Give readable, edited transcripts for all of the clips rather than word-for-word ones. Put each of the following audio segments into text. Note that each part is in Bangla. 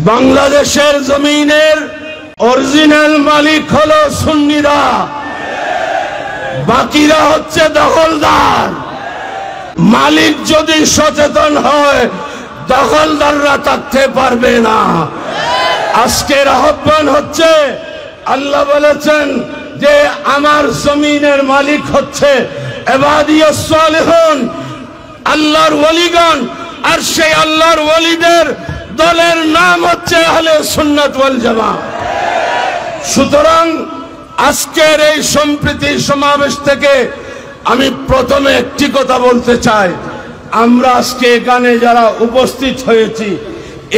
বাংলাদেশের জমিনের অরিজিনাল মালিক হলো সুন্নিরা, বাকিরা হচ্ছে দখলদার। মালিক যদি সচেতন হয় দখলদাররা থাকতে পারবে না। আজকের আহ্বান হচ্ছে, আল্লাহ বলেছেন যে আমার জমিনের মালিক হচ্ছে ইবাদিয়াস সালিহুন, আল্লাহর ওলিগণ। আর সেই আল্লাহর ওলিদের দলের নাম হচ্ছে আহলে সুন্নাত ওয়াল জামাত। সুতরাং আজকের এই সম্প্রীতি সমাবেশ থেকে আমি প্রথমে একটি কথা বলতে চাই, আমরা আজকে এখানে যারা উপস্থিত হয়েছি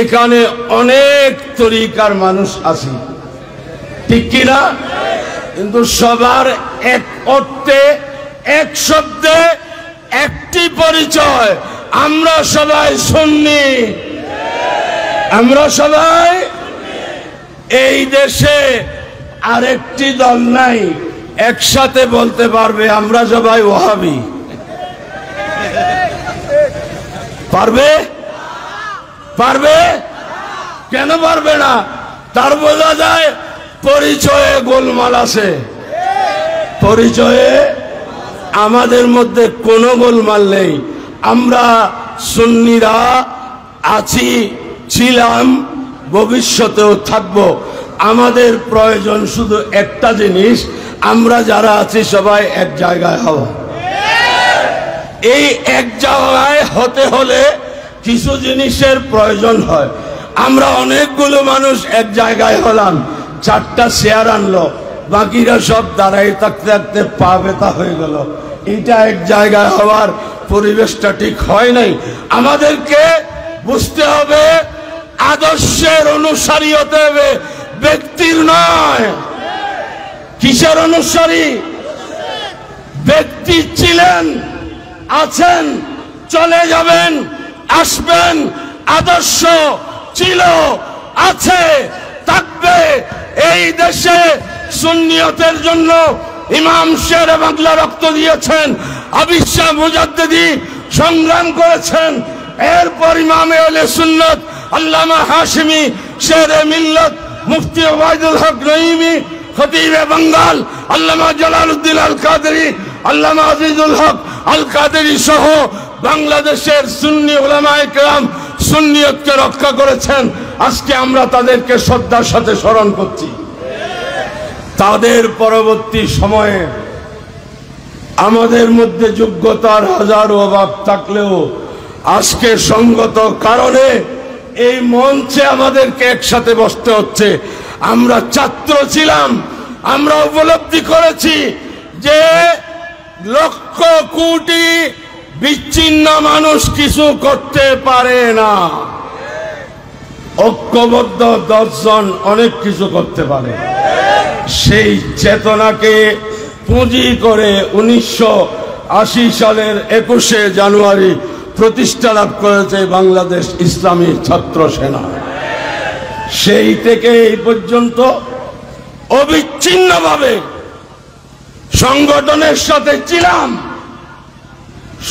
এখানে অনেক তরিকার মানুষ আছি, ঠিক কিনা? কিন্তু সবার এক অর্থে এক শব্দে একটি পরিচয়, আমরা সবাই সুন্নি। আমরা সবাই, এই দেশে আরেকটি দল নাই একসাথে বলতে পারবে আমরা সবাই ওয়াহাবি। পারবে? পারবে? কেন পারবে না? তার বোঝা যায় পরিচয়ে গোলমাল আছে। পরিচয়ে আমাদের মধ্যে কোনো গোলমাল নেই। আমরা সুন্নিরা আছি, ছিলাম, ভবিষ্যতেও থাকব। আমাদের প্রয়োজন শুধু একটা জিনিস, আমরা যারা আছি সবাই এক জায়গায় হওয়া। এই এক জায়গায় হতে হলে কিছু জিনিসের প্রয়োজন হয়। আমরা অনেকগুলো মানুষ এক জায়গায় হলাম, চারটা চেয়ার আনলো, বাকিরা সব দাঁড়াই থাকতে থাকতে পা ব্যথা হয়ে গেল। এটা এক জায়গায় হওয়ার পরিবেশটা ঠিক হয় নাই। আমাদেরকে বুঝতে হবে আদর্শের অনুসারী হতে হবে, ব্যক্তির নয়। কিসের অনুসারী? ব্যক্তি ছিলেন, আছেন, চলে যাবেন, আসবেন। আদর্শ ছিল, আছে, থাকবে। এই দেশে সুন্নিয়তের জন্য ইমাম শেরে বাংলা রক্ত দিয়েছেন, আবিদ শাহ মুজাদ্দিদি সংগ্রাম করেছেন। এরপর ইমামে আহলে সুন্নাত আল্লামা হাশিমি শেরে মিল্লাত মুফতি ওবায়দুল হক নঈমি খতিবে বাঙ্গাল আল্লামা জালালউদ্দিন আল কাদেরী আল্লামা আজিজুল হক আল কাদেরী সহ বাংলাদেশের সুন্নি উলামায়ে কেরাম সুন্নিয়তকে রক্ষা করেছেন। আজকে আমরা তাদেরকে শ্রদ্ধার সাথে স্মরণ করছি। তাদের পরবর্তী সময়ে আমাদের মধ্যে যোগ্যতার হাজারো অভাব থাকলেও আজকে সঙ্গত কারণে এই মঞ্চে আমাদেরকে একসাথে বসতে হচ্ছে। আমরা ছাত্র ছিলাম, আমরা উপলব্ধি করেছি যে লক্ষ কোটি বিচ্ছিন্ন মানুষ কিছু করতে পারে না, ঐক্যবদ্ধ 10 জন অনেক কিছু করতে পারে। সেই চেতনাকে পুঁজি করে 1980 সালের 21শে জানুয়ারি প্রতিষ্ঠা লাভ করেছে বাংলাদেশ ইসলামী ছাত্র সেনা। সেই থেকে এই পর্যন্ত অবিচ্ছিন্নভাবে সংগঠনের সাথে ছিলাম।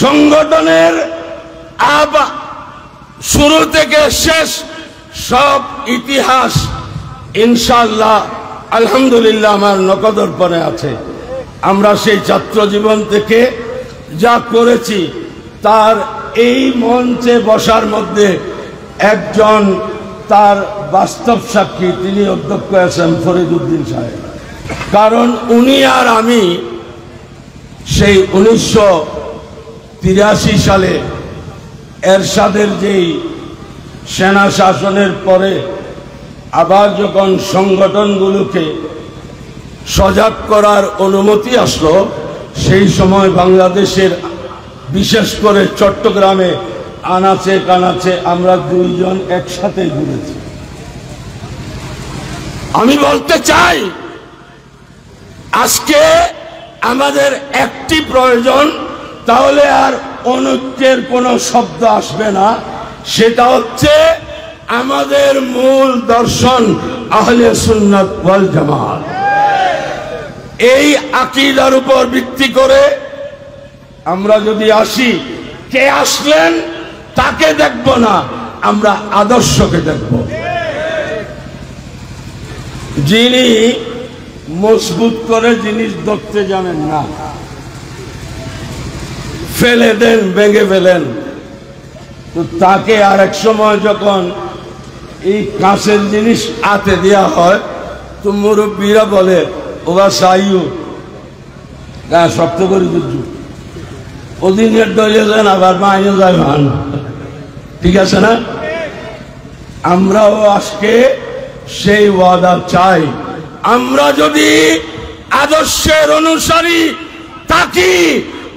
সংগঠনের শুরু থেকে শেষ সব ইতিহাস ইনশাআল্লাহ আলহামদুলিল্লাহ আমার নখদর্পণে আছে। আমরা সেই ছাত্র জীবন থেকে যা করেছি তার এই মঞ্চে বসার মধ্যে একজন তার বাস্তব সাক্ষী, তিনি অধ্যক্ষ আছেন ফরিদ উদ্দিন সাহেব। কারণ উনি আর আমি সেই 1983 সালে এরশাদের যেই সেনা শাসনের পরে আবার যখন সংগঠনগুলোকে সজাগ করার অনুমতি আসলো, সেই সময় বাংলাদেশের বিশেষ করে চট্টগ্রামে আনাচে কানাচে আমরা 2 জন একসাথে ঘুরেছি। আমি বলতে চাই আজকে আমাদের একটি প্রয়োজন, তাহলে আর অনৈক্যের কোনো শব্দ আসবে না। সেটা হচ্ছে আমাদের মূল দর্শন আহলে সুন্নাত ওয়াল জামাত। এই আকীদার উপর ভিত্তি করে আমরা যদি আসি, কে আসলেন তাকে দেখব না, আমরা আদর্শকে দেখব। যিনি মজবুত করে জিনিস ধরতে জানেন না, ফেলে দেন, ভেঙে ফেলেন, তো তাকে আরেক সময় যখন এই কাঁচের জিনিস হাতে দেওয়া হয় তো মুরব্বীরা বলে ওবা সাইও শক্ত করে বুঝু ওদিনের ডলে যান আবার মাইনে যায় ভান, ঠিক আছে না? আমরাও আজকে সেই ওয়াদা চাই। আমরা যদি আদর্শের অনুসারী থাকি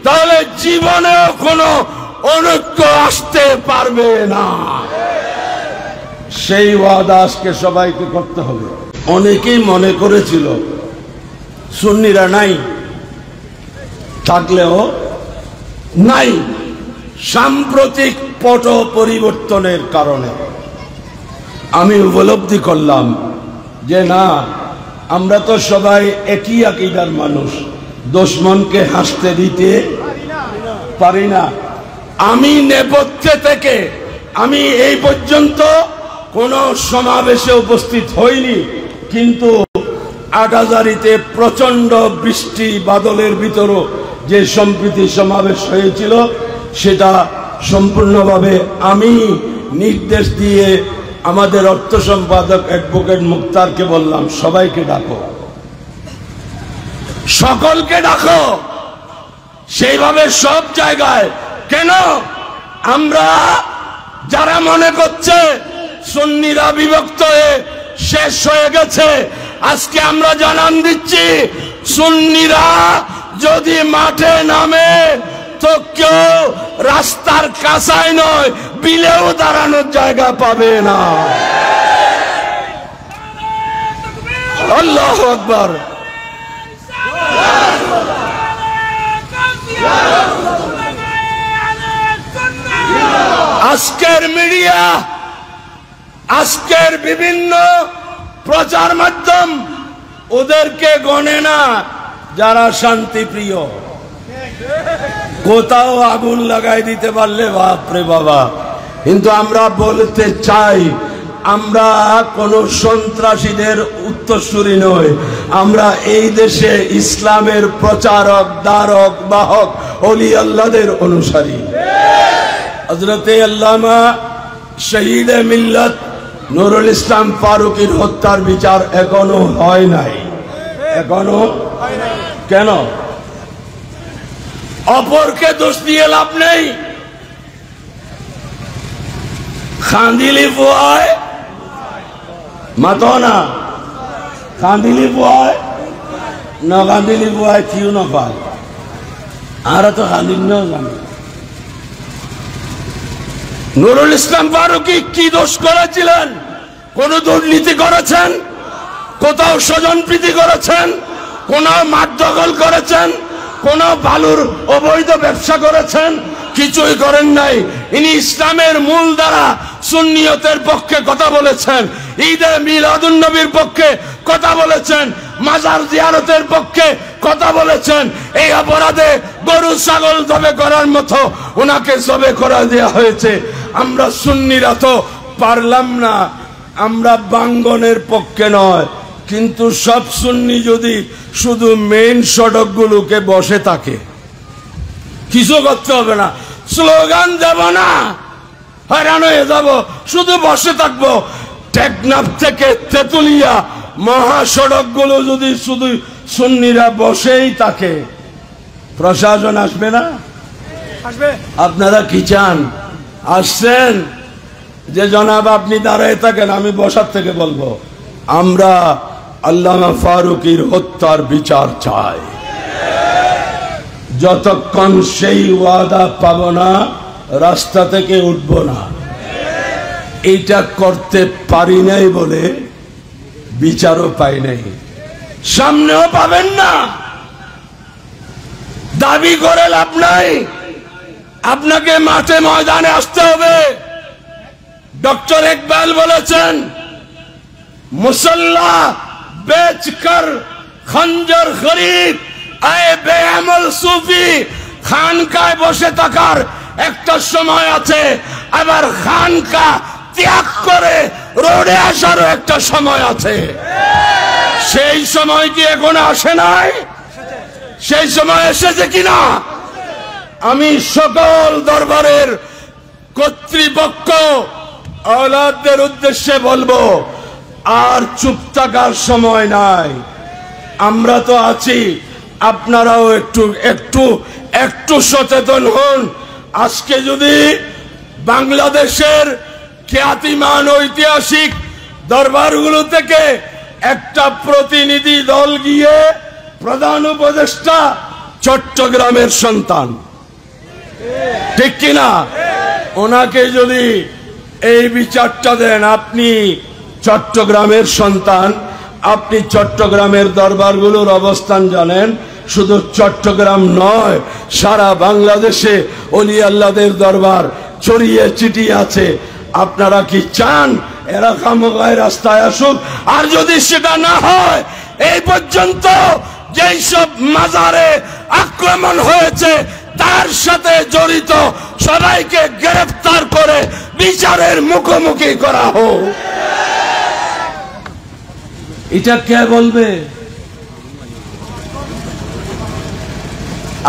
তাহলে জীবনেও কোনো অনৈক্য আসতে পারবে না। সেই ওয়াদা আজকে সবাইকে করতে হবে। অনেকেই মনে করেছিল সুন্নিরা নাই, থাকলেও নাই। সাম্প্রতিক পট পরিবর্তনের কারণে আমি উপলব্ধি করলাম যে না, আমরা তো সবাই একই আকীদার মানুষ, দুশমনকে হাসতে দিতে পারি না। আমি নেপথ্যে থেকে আমি এই পর্যন্ত কোনো সমাবেশে উপস্থিত হইনি, কিন্তু আটাজারিতে প্রচন্ড বৃষ্টি বাদলের ভিতরও যে সম্প্রীতি সমাবেশ হয়েছিল সেটা সম্পূর্ণভাবে আমি নির্দেশ দিয়ে আমাদের অর্থ সম্পাদক অ্যাডভোকেট মুক্তারকে বললাম, সবাইকে ডাকো, সকলকে ডাকো। সেইভাবে সব জায়গায় কেন আমরা যারা মনে করছে সুন্নিরা বিভক্ত হয়ে শেষ হয়ে গেছে, আজকে আমরা জানান দিচ্ছি সুন্নিরা যদি মাঠে নামে তো কেউ রাস্তার কাছায় নয় বিলেও দাঁড়ানোর জায়গা পাবে না। আল্লাহু আকবার। আজকের মিডিয়া, আজকের বিভিন্ন প্রচার মাধ্যম ওদেরকে গণে না যারা শান্তিপ্রিয়। কোথাও আগুন লাগাই দিতে পারলে বাপরে বাবা। কিন্তু আমরা বলতে চাই, আমরা কোন সন্ত্রাসীদের উত্তরসূরি নই, আমরা এই দেশে ইসলামের প্রচারক, দ্বারক, বাহক, ওলি আল্লাহদের অনুসারী। হযরতে আল্লামা শহীদ মিল্লাত নুরুল ইসলাম ফারুকীর হত্যার বিচার এখনো হয় নাই, এখনো কেন? অপরকে দোষ দিয়ে লাভ নেই। খান্দিলি বুয়ায় মাতো না, খান্দিলি বুয়ায় না, খান্দিলি বুয়ায় কিউ না পাল, আর তো খান্দিল নাও জানি। নুরুল ইসলাম ফারুকী কি দোষ করেছিলেন? কোন দুর্নীতি করেছেন? কোথাও স্বজনপ্রীতি করেছেন? কোন মাঠ দখল করেছেন? কোন বালুর অবৈধ ব্যবসা করেছেন? কিছুই করেন নাই। ইনি ইসলামের মূল দ্বারা সুন্নিয়তের পক্ষে কথা বলেছেন, ঈদে মিলাদুন নবীর পক্ষে কথা বলেছেন, মাজার জিয়ারতের পক্ষে কথা বলেছেন। এই অপরাধে গরু ছাগল জবে করার মতো ওনাকে জবে করা দেওয়া হয়েছে। আমরা সুন্নিরা তো পারলাম না, আমরা বাঙ্গনের পক্ষে নয়, কিন্তু সব সুন্নি যদি শুধু মেইন সড়কগুলোকে বসে থাকে, কিছু করতে হবে না, স্লোগান দেব না, হয়রান হয়ে যাব, শুধু বসে থাকবো। টেকনাফ থেকে তেতুলিয়া মহাসড়কগুলো যদি শুধু সুন্নিরা বসেই থাকে, প্রশাসন আসবে না? আসবে। আপনারা কি চান? আসছেন যে জনাব আপনি দাঁড়ায় থাকেন, আমি বসার থেকে বলবো আমরা আল্লামা ফারুকীর হত্যার বিচার চাই। যতক্ষণ সেই ওয়াদা পাব না রাস্তা থেকে উঠব না। এইটা করতে পারি নাই বলে বিচারও পাই নাই, সামনেও পাবেন না। দাবি করে লাভ নাই, আপনাকে মাঠে ময়দানে আসতে হবে। ডক্টর ইকবাল বলেছেন, মুসল্লা বেচকর খঞ্জর খরিদ আয়ে বেআমল সুফি। খানকায় বসে থাকার একটা সময় আছে, আবার খানকা ত্যাগ করে রোডে আসারও একটা সময় আছে। সেই সময় কি এখন আসে নাই? সেই সময় এসেছে কিনা? আমি সকল দরবারের কর্তৃপক্ষ আওলাদদের উদ্দেশ্যে বলবো, আর চুপ থাকার সময় নাই। আমরা তো আছি, আপনারাও একটু একটু একটু সচেতন হন। আজকে যদি বাংলাদেশের খ্যাতিমান ঐতিহাসিক দরবারগুলো থেকে একটা প্রতিনিধি দল গিয়ে প্রধান উপদেষ্টা চট্টগ্রামের সন্তান, ঠিক কিনা, ওনাকে যদি এই বিচারটা দেন, আপনি চট্টগ্রামের সন্তান, আপনি চট্টগ্রামের দরবারগুলোর অবস্থান জানেন, শুধু চট্টগ্রাম নয় সারা বাংলাদেশে ওলি আল্লাহদের দরবার ছড়িয়ে ছিটিয়ে আছে। আপনারা কি চান এরা খামগায় রাস্তায় আসুক? আর যদি সেটা না হয়, এই পর্যন্ত যেই সব মাজারে আক্রমণ হয়েছে তার সাথে জড়িত সবাইকে গ্রেফতার করে বিচারের মুখোমুখি করা হোক। এটা কে বলবে?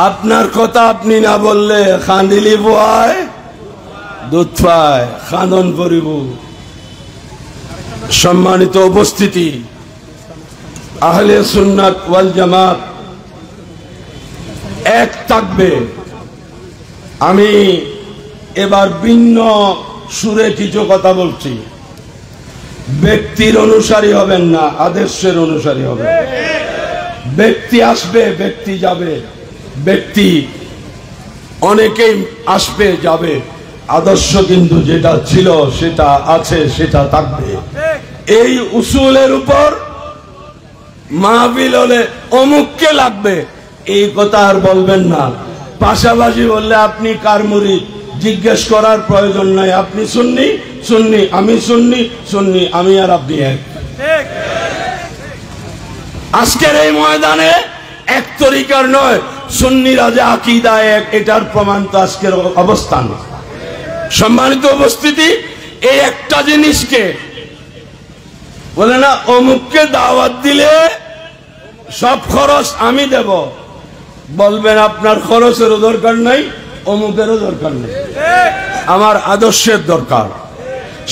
আপনার কথা আপনি না বললে খান্দিলি বয় দুধ পায়, খানন পরিব। সম্মানিত উপস্থিতি, আহলে সুন্নাত ওয়াল জামাত এক থাকবে। আমি এবার ভিন্ন সুরে কিছু কথা বলছি। ব্যক্তির অনুসারী হবেন না, আদর্শের অনুসারী হবেন। ব্যক্তি আসবে, ব্যক্তি যাবে, ব্যক্তি অনেকেই আসবে যাবে, আদর্শ কিন্তু যেটা ছিল সেটা আছে, সেটা থাকবে। এই উসুলের উপর মাহফিল হলে অমুককে লাগবে এই কথা আর বলবেন না। পাশাপাশি বললে আপনি কার মুরিদ জিজ্ঞেস করার প্রয়োজন নাই। আপনি সুন্নি, সুন্নি, আমি সুন্নি, সুন্নি, আমি আর আপনি এক। আজকের এই ময়দানে এক তরিকার নয়, সুন্নিরা যে আকীদা এক, এটার প্রমাণ তো আজকের অবস্থান। সম্মানিত উপস্থিতি, এই একটা জিনিসকে বলে না, অমুককে দাওয়াত দিলে সব খরচ আমি দেব, বলবেন আপনার খরচেরও দরকার নাই, অমুকেরও দরকার নেই, আমার আদর্শের দরকার।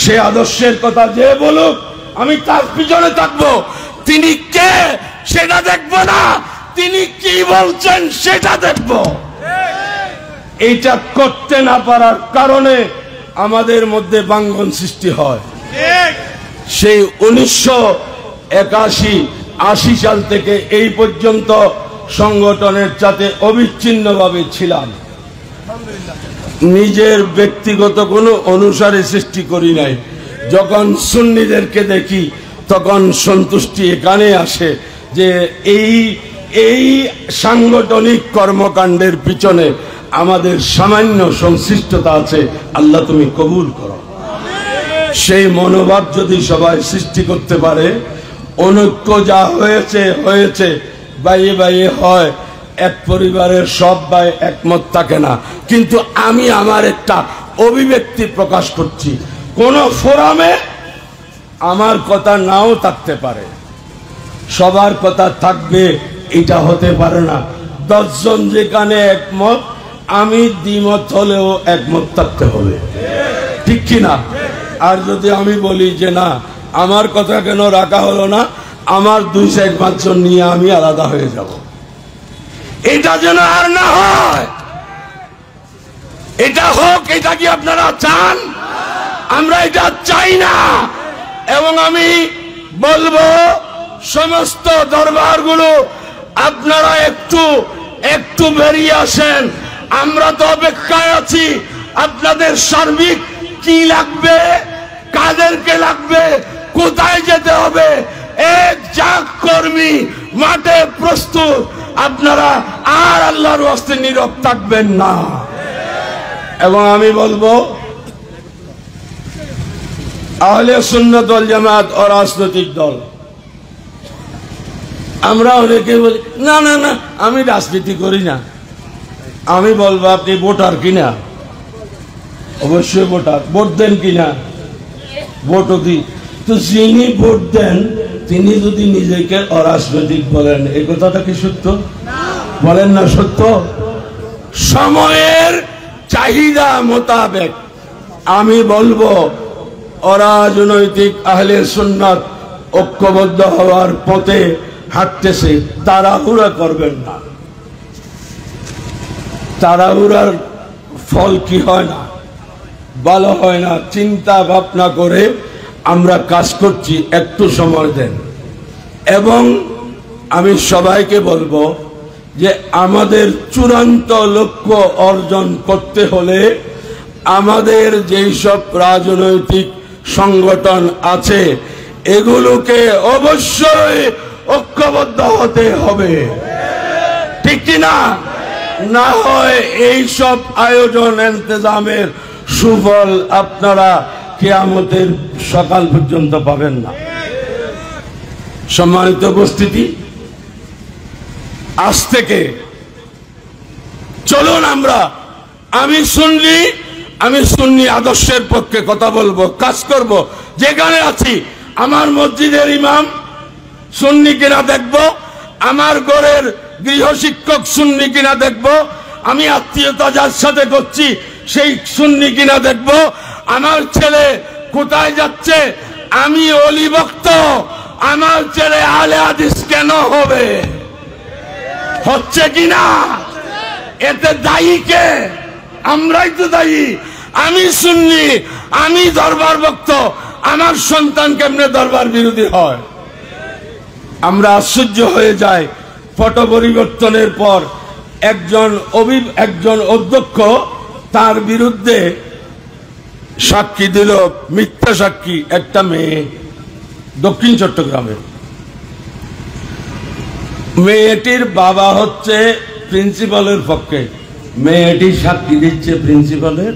সে আদর্শের কথা যে বলুক আমি তার পিছনে থাকবো। তিনি কে সেটা দেখবো না, তিনি কি বলছেন সেটা দেখবো। এইটা করতে না পারার কারণে আমাদের মধ্যে ভাঙ্গন সৃষ্টি হয়। সেই 1981-80 সাল থেকে এই পর্যন্ত সংগঠনের সাথে অবিচ্ছিন্নভাবে ছিলাম। নিজের ব্যক্তিগত কোনো অনুসারে সৃষ্টি করি নাই। যখন সুন্নিদেরকে দেখি তখন সন্তুষ্টি এখানে আসে যে এই সাংগঠনিক কর্মকাণ্ডের পিছনে আমাদের সামান্য সংশ্লিষ্টতা আছে, আল্লাহ তুমি কবুল করো। সেই মনোভাব যদি সবাই সৃষ্টি করতে পারে, অনৈক্য যা হয়েছে হয়েছে, বাইয়ে বাইয়ে হয়, এক পরিবারের সব ভাই একমত থাকে না। কিন্তু আমি আমার একটা অভিব্যক্তি প্রকাশ করছি, কোন ফোরামে আমার কথা নাও থাকতে পারে, সবার কথা থাকবে এটা হতে পারে না। 10 জন যেখানে একমত, আমি দ্বিমত হলেও একমত থাকতে হবে, ঠিক কিনা? আর যদি আমি বলি যে না আমার কথা কেন রাখা হলো না, আমার 2-1 জন নিয়ে আমি আলাদা হয়ে যাব, এটা যেন আর না হয়। এটা হোক, এটা কি আপনারা চান? আমরা এটা চাই না। এবং আমি বলবো সমস্ত দরবারগুলো আপনারা একটু একটু বেরিয়ে আসেন। আমরা তো অপেক্ষায় আছি আপনাদের সার্বিক কি লাগবে, কাদেরকে লাগবে, কোথায় যেতে হবে, এক জাগ কর্মী মাঠে প্রস্তুত। আপনারা আর আল্লাহর ওয়াস্তে নীরব থাকবেন না। এবং আমি বলবো আহলে সুন্নাত ওয়াল জামাত ও রাজনৈতিক দল, আমরা অনেকে বলি না না না আমি রাজনীতি করি না। আমি বলবো আপনি ভোটার কিনা? অবশ্যই ভোটার। ভোট দেন কিনা? ভোটও দিই। তো যিনি ভোট দেন তিনি যদি নিজেকে অরাজনৈতিক বলেন, এই কথাটা কি সত্য? বলেন না সত্য? সময়ের চাহিদা মোতাবেক আমি বলবো অরাজনৈতিক আহলে সুন্নাত ঐক্যবদ্ধ হওয়ার পথে হাঁটতেছে। তাড়াহুড়া করবেন না, তাড়াহুড়ার ফল কি হয় না, ভালো হয় না। চিন্তা ভাবনা করে আমরা কাজ করছি, একটু সময় দেন। এবং আমি সবাইকে বলবো যে আমাদের চূড়ান্ত লক্ষ্য অর্জন করতে হলে আমাদের যেই সব রাজনৈতিক সংগঠন আছে এগুলোকে অবশ্যই ঐক্যবদ্ধ হতে হবে, ঠিক কিনা? না হয় এই সব আয়োজন ইন্তজামের সুফল আপনারা কিয়ামতের সকাল পর্যন্ত পাবেন না। সম্মানিত উপস্থিতি, আজ থেকে চলুন আমি সুন্নি আদর্শের পক্ষে কথা বলবো, কাজ করব। যেখানে আছি আমার মসজিদের ইমাম সুন্নি কিনা দেখবো, আমার ঘরের গৃহশিক্ষক সুন্নি কিনা দেখবো, আমি আত্মীয়তা যার সাথে করছি সেই সুন্নি কিনা দেখবো, আমার ছেলে কোথায় যাচ্ছে, আমি ওলি ভক্ত, আমার ছেলে আলে হাদিস কেন হবে? হচ্ছে কিনা? এতে দায়ী কে? আমরাই তো দায়ী। আমি সুন্নি, আমি দরবার ভক্ত, আমার সন্তান কেমনে দরবার বিরোধী হয়? আমরা আশ্চর্য হয়ে যাই। ফটো পরিবর্তনের পর একজন অধ্যক্ষ তার বিরুদ্ধে সাক্ষী দিল, মিথ্যা সাক্ষী, একটা মেয়ে দক্ষিণ চট্টগ্রামের। মেয়েটির বাবা হচ্ছে প্রিন্সিপালের পক্ষে, মেয়েটি সাক্ষী দিচ্ছে প্রিন্সিপালের।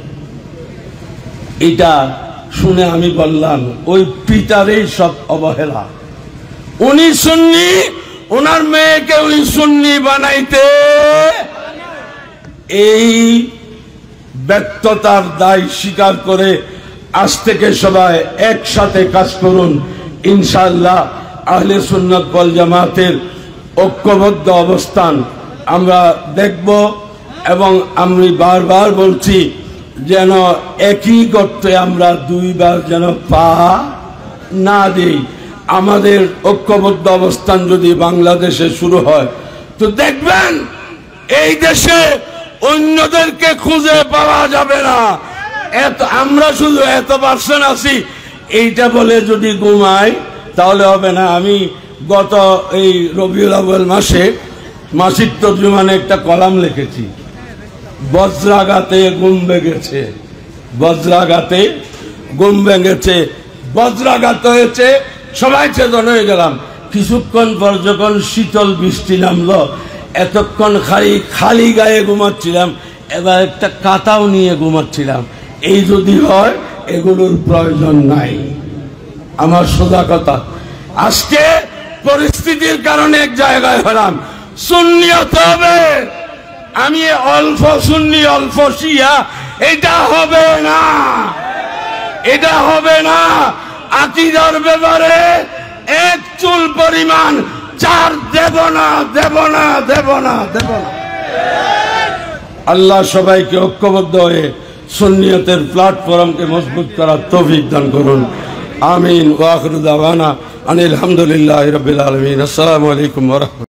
এটা শুনে আমি বললাম ওই পিতারই সব অবহেলা। উনি সুন্নি, ওনার মেয়েকে উনি সুন্নি বানাইতে, এই ব্যর্থতার দায় স্বীকার করে আজ থেকে সবাই একসাথে কাজ করুন। ইনশাআল্লাহ আহলে সুন্নাত ওয়াল জামাতের ঐক্যবদ্ধ অবস্থান আমরা দেখব। এবং আমি বারবার বলছি যেন একই গর্তে আমরা দুইবার যেন পা না দিই। আমাদের ঐক্যবদ্ধ অবস্থান যদি বাংলাদেশে শুরু হয় তো দেখবেন এই দেশে অন্যদেরকে খুঁজে পাওয়া যাবে না। আমরা শুধু এত পার্সেন্ট আছি এইটা বলে যদি ঘুমাই তাহলে হবে না। আমি গত এই রবিউল আউয়াল মাসে মাসিক তর্জুমানে একটা কলাম লিখেছি, বজ্রাঘাতে ঘুম ভেঙেছে, বজ্রাঘাতে ঘুম ভেঙেছে, বজ্রাঘাত হয়েছে, সবাই চেতন হয়ে গেলাম। কিছুক্ষণ পর যখন শীতল বৃষ্টি নামলো, এতক্ষণ খালি গায়ে ঘুমাচ্ছিলাম, এবার একটা কাঁথাও নিয়ে ঘুমাচ্ছিলাম। এই যদি হয় এগুলোর প্রয়োজন নাই। আমার সোজা কথা, আজকে পরিস্থিতির কারণে এক জায়গায় হলাম, সুন্নি হতে হবে। আমি অল্প সুন্নি অল্প শিয়া, এটা হবে না, এটা হবে না। আকীদার ব্যাপারে এক চুল পরিমাণ চার দেব না, দেব না, দেব না, দেব না। আল্লাহ সবাইকে ঐক্যবদ্ধ হয়ে সুন্নিয়তের প্ল্যাটফর্মকে মজবুত করার তৌফিক দান করুন। আমিন। ওয়া আখিরু দাওয়ানা আনিল হামদুলিল্লাহি রাব্বিল আলামিন। আসসালামু আলাইকুম ওয়া রাহমাতুল্লাহ।